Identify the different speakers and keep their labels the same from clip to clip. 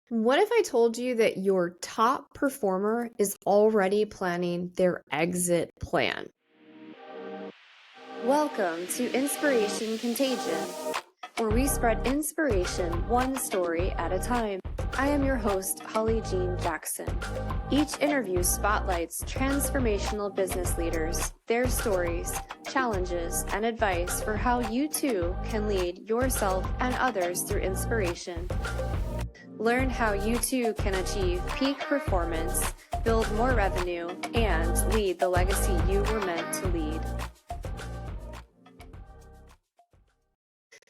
Speaker 1: What if I told you that your top performer is already planning their exit plan? Welcome to Inspiration Contagion, where we spread inspiration one story at a time. I am your host, Holly Jean Jackson. Each interview spotlights transformational business leaders, their stories, challenges, and advice for how you too can lead yourself and others through inspiration. Learn how you too can achieve peak performance, build more revenue, and lead the legacy you were meant to lead.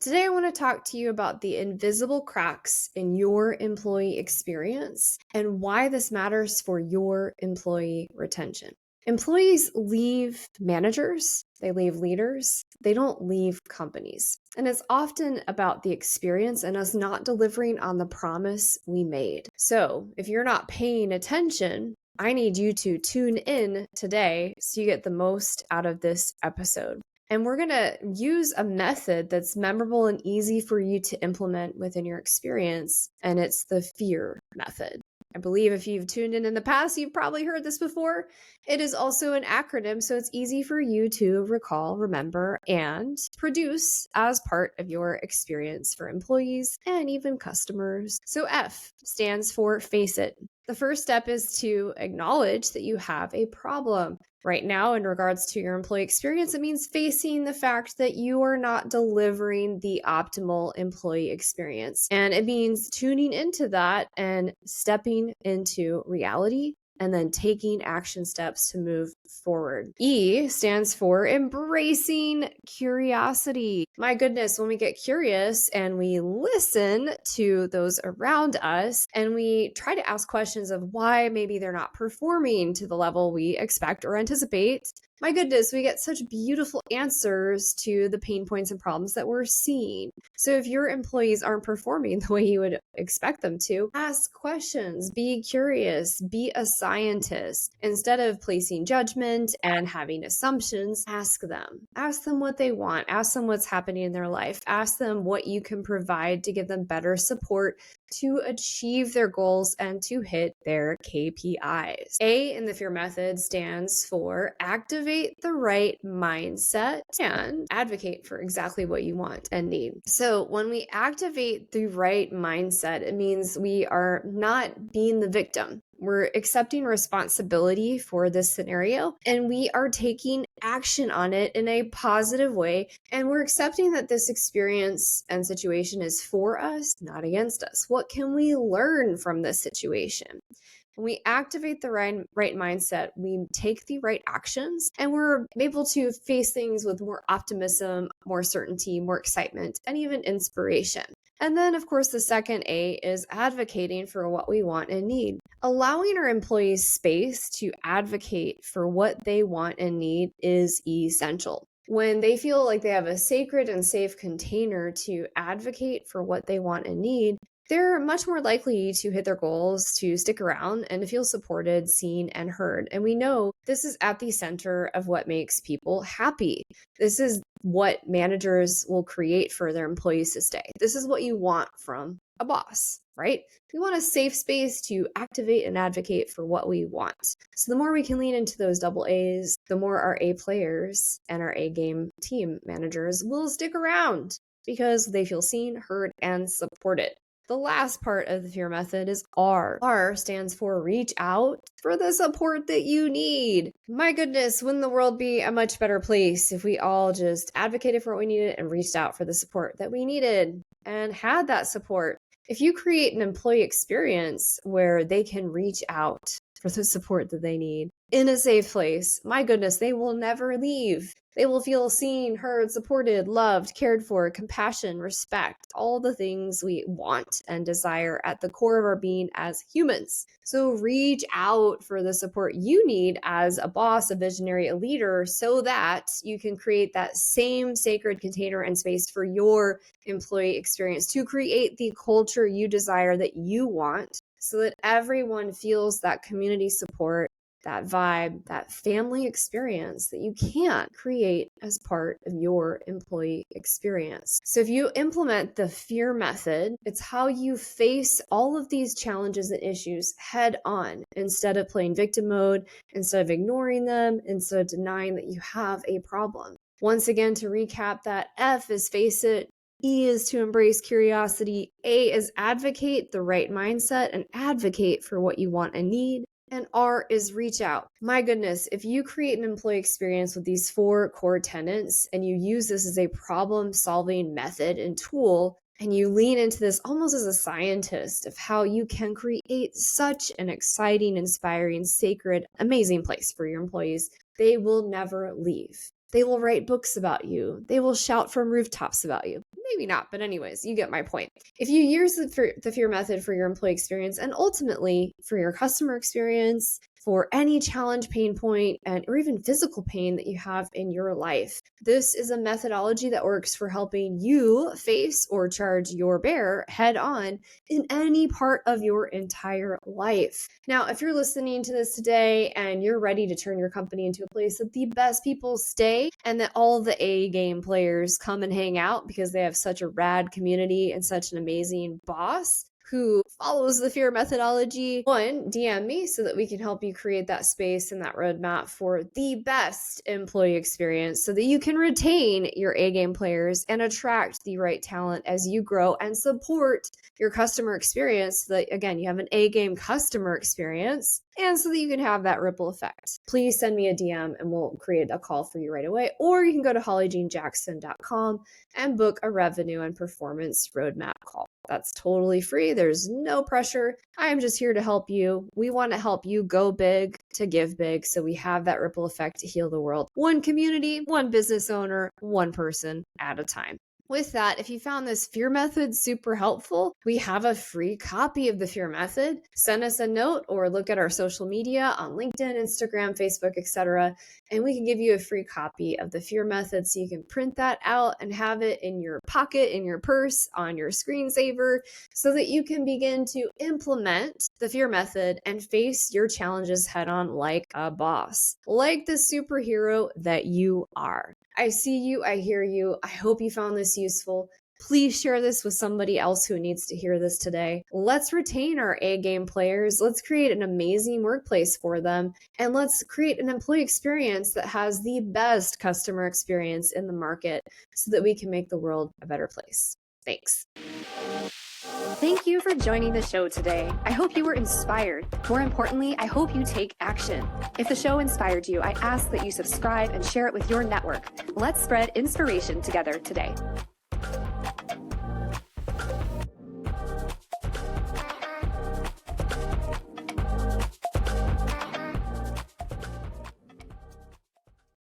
Speaker 1: Today, I want to talk to you about the invisible cracks in your employee experience and why this matters for your employee retention. Employees leave managers, they leave leaders, they don't leave companies. And it's often about the experience and us not delivering on the promise we made. So if you're not paying attention, I need you to tune in today so you get the most out of this episode. And we're going to use a method that's memorable and easy for you to implement within your experience, and it's the fear method. I believe if you've tuned in the past, you've probably heard this before. It is also an acronym, so it's easy for you to recall, remember, and produce as part of your experience for employees and even customers. So F stands for face it. The first step is to acknowledge that you have a problem. Right now, in regards to your employee experience, it means facing the fact that you are not delivering the optimal employee experience. And it means tuning into that and stepping into reality and then taking action steps to move forward. E stands for embracing curiosity. My goodness, when we get curious and we listen to those around us and we try to ask questions of why maybe they're not performing to the level we expect or anticipate, my goodness, we get such beautiful answers to the pain points and problems that we're seeing. So if your employees aren't performing the way you would expect them to, ask questions, be curious, be a scientist. Instead of placing judgment and having assumptions, ask them. Ask them what they want. Ask them what's happening in their life. Ask them what you can provide to give them better support to achieve their goals and to hit their KPIs. A in the fear method stands for activate the right mindset and advocate for exactly what you want and need. So when we activate the right mindset, it means we are not being the victim. We're accepting responsibility for this scenario and we are taking action on it in a positive way. And we're accepting that this experience and situation is for us, not against us. What can we learn from this situation? When we activate the right mindset, we take the right actions, and we're able to face things with more optimism, more certainty, more excitement, and even inspiration. And then, of course, the second A is advocating for what we want and need. Allowing our employees space to advocate for what they want and need is essential. When they feel like they have a sacred and safe container to advocate for what they want and need, they're much more likely to hit their goals, to stick around, and to feel supported, seen, and heard. And we know this is at the center of what makes people happy. This is what managers will create for their employees to stay. This is what you want from a boss, right? We want a safe space to activate and advocate for what we want. So the more we can lean into those double A's, the more our A players and our A game team managers will stick around because they feel seen, heard, and supported. The last part of the fear method is R. R stands for reach out for the support that you need. My goodness, wouldn't the world be a much better place if we all just advocated for what we needed and reached out for the support that we needed and had that support? If you create an employee experience where they can reach out for the support that they need in a safe place, my goodness, they will never leave. They will feel seen, heard, supported, loved, cared for, compassion, respect, all the things we want and desire at the core of our being as humans. So reach out for the support you need as a boss, a visionary, a leader, so that you can create that same sacred container and space for your employee experience to create the culture you desire that you want, so that everyone feels that community support that vibe, that family experience that you can't create as part of your employee experience. So if you implement the fear method, it's how you face all of these challenges and issues head on instead of playing victim mode, instead of ignoring them, instead of denying that you have a problem. Once again, to recap, that F is face it, E is to embrace curiosity, A is advocate the right mindset and advocate for what you want and need, and R is reach out. My goodness, if you create an employee experience with these 4 core tenets and you use this as a problem-solving method and tool, and you lean into this almost as a scientist of how you can create such an exciting, inspiring, sacred, amazing place for your employees, they will never leave. They will write books about you. They will shout from rooftops about you. Maybe not, but anyways, you get my point. If you use the fear method for your employee experience and ultimately for your customer experience, for any challenge, pain point, or even physical pain that you have in your life, this is a methodology that works for helping you face or charge your bear head on in any part of your entire life. Now, if you're listening to this today and you're ready to turn your company into a place that the best people stay and that all the A game players come and hang out because they have such a rad community and such an amazing boss who follows the fear methodology, one, DM me so that we can help you create that space and that roadmap for the best employee experience so that you can retain your A-game players and attract the right talent as you grow and support your customer experience so that, again, you have an A-game customer experience and so that you can have that ripple effect. Please send me a DM and we'll create a call for you right away. Or you can go to hollyjeanjackson.com and book a revenue and performance roadmap call. That's totally free. There's no pressure. I am just here to help you. We want to help you go big to give big so we have that ripple effect to heal the world. One community, one business owner, one person at a time. With that, if you found this fear method super helpful, we have a free copy of the fear method. Send us a note or look at our social media on LinkedIn, Instagram, Facebook, etc. And we can give you a free copy of the fear method so you can print that out and have it in your pocket, in your purse, on your screensaver, so that you can begin to implement the fear method and face your challenges head on like a boss, like the superhero that you are. I see you, I hear you. I hope you found this useful. Please share this with somebody else who needs to hear this today. Let's retain our A-game players. Let's create an amazing workplace for them. And let's create an employee experience that has the best customer experience in the market so that we can make the world a better place. Thanks. Thank you for joining the show today. I hope you were inspired. More importantly, I hope you take action. If the show inspired you, I ask that you subscribe and share it with your network. Let's spread inspiration together today.